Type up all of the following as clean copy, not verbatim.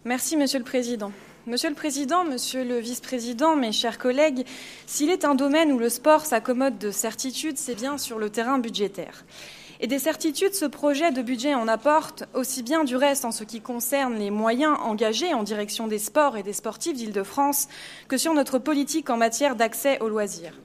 Merci, Monsieur le Président. Monsieur le Président, Monsieur le Vice-président, mes chers collègues, s'il est un domaine où le sport s'accommode de certitudes, c'est bien sur le terrain budgétaire. Et des certitudes, ce projet de budget en apporte, aussi bien du reste en ce qui concerne les moyens engagés en direction des sports et des sportifs d'Île-de-France que sur notre politique en matière d'accès aux loisirs.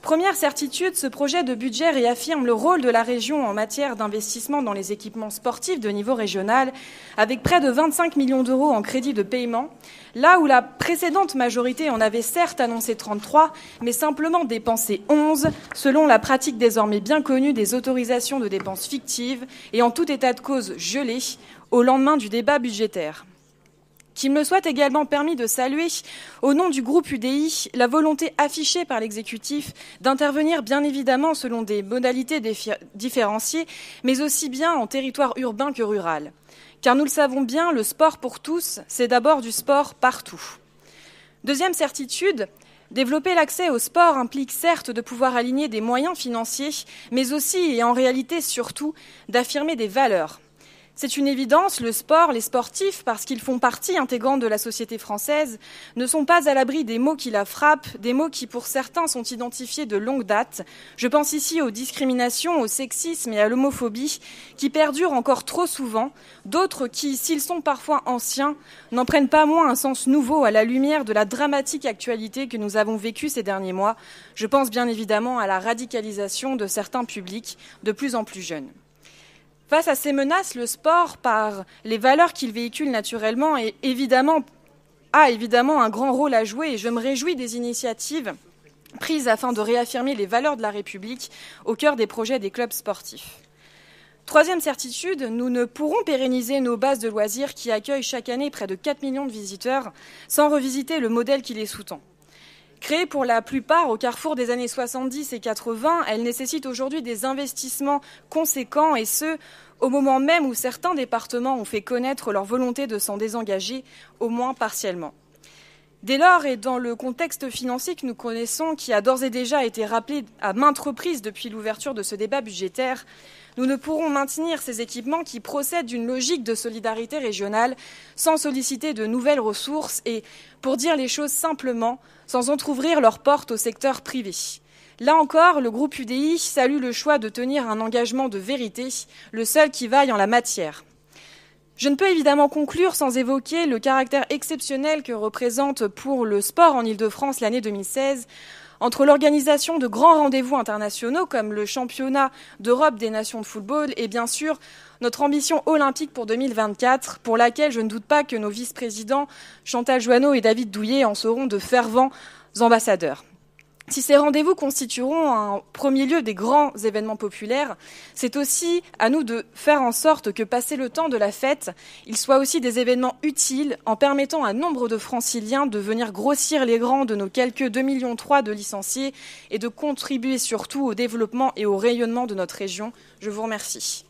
Première certitude, ce projet de budget réaffirme le rôle de la région en matière d'investissement dans les équipements sportifs de niveau régional, avec près de 25 millions d'euros en crédit de paiement, là où la précédente majorité en avait certes annoncé 33, mais simplement dépensé 11, selon la pratique désormais bien connue des autorisations de dépenses fictives et en tout état de cause gelées au lendemain du débat budgétaire. Qu'il me soit également permis de saluer, au nom du groupe UDI, la volonté affichée par l'exécutif d'intervenir bien évidemment selon des modalités différenciées, mais aussi bien en territoire urbain que rural. Car nous le savons bien, le sport pour tous, c'est d'abord du sport partout. Deuxième certitude, développer l'accès au sport implique certes de pouvoir aligner des moyens financiers, mais aussi, et en réalité surtout, d'affirmer des valeurs. C'est une évidence, le sport, les sportifs, parce qu'ils font partie intégrante de la société française, ne sont pas à l'abri des maux qui la frappent, des maux qui pour certains sont identifiés de longue date. Je pense ici aux discriminations, au sexisme et à l'homophobie, qui perdurent encore trop souvent, d'autres qui, s'ils sont parfois anciens, n'en prennent pas moins un sens nouveau à la lumière de la dramatique actualité que nous avons vécue ces derniers mois. Je pense bien évidemment à la radicalisation de certains publics de plus en plus jeunes. Face à ces menaces, le sport, par les valeurs qu'il véhicule naturellement, a évidemment un grand rôle à jouer et je me réjouis des initiatives prises afin de réaffirmer les valeurs de la République au cœur des projets des clubs sportifs. Troisième certitude, nous ne pourrons pérenniser nos bases de loisirs qui accueillent chaque année près de 4 millions de visiteurs sans revisiter le modèle qui les sous-tend. Créée pour la plupart au carrefour des années 70 et 80, elle nécessite aujourd'hui des investissements conséquents et ce, au moment même où certains départements ont fait connaître leur volonté de s'en désengager, au moins partiellement. Dès lors, et dans le contexte financier que nous connaissons, qui a d'ores et déjà été rappelé à maintes reprises depuis l'ouverture de ce débat budgétaire, nous ne pourrons maintenir ces équipements qui procèdent d'une logique de solidarité régionale sans solliciter de nouvelles ressources et, pour dire les choses simplement, sans entrouvrir leurs portes au secteur privé. Là encore, le groupe UDI salue le choix de tenir un engagement de vérité, le seul qui vaille en la matière. Je ne peux évidemment conclure sans évoquer le caractère exceptionnel que représente pour le sport en Île-de-France l'année 2016, entre l'organisation de grands rendez-vous internationaux comme le championnat d'Europe des nations de football et bien sûr notre ambition olympique pour 2024, pour laquelle je ne doute pas que nos vice-présidents Chantal Joanneau et David Douillet en seront de fervents ambassadeurs. Si ces rendez-vous constitueront en premier lieu des grands événements populaires, c'est aussi à nous de faire en sorte que, passé le temps de la fête, ils soient aussi des événements utiles en permettant à nombre de franciliens de venir grossir les rangs de nos quelques 2,3 millions de licenciés et de contribuer surtout au développement et au rayonnement de notre région. Je vous remercie.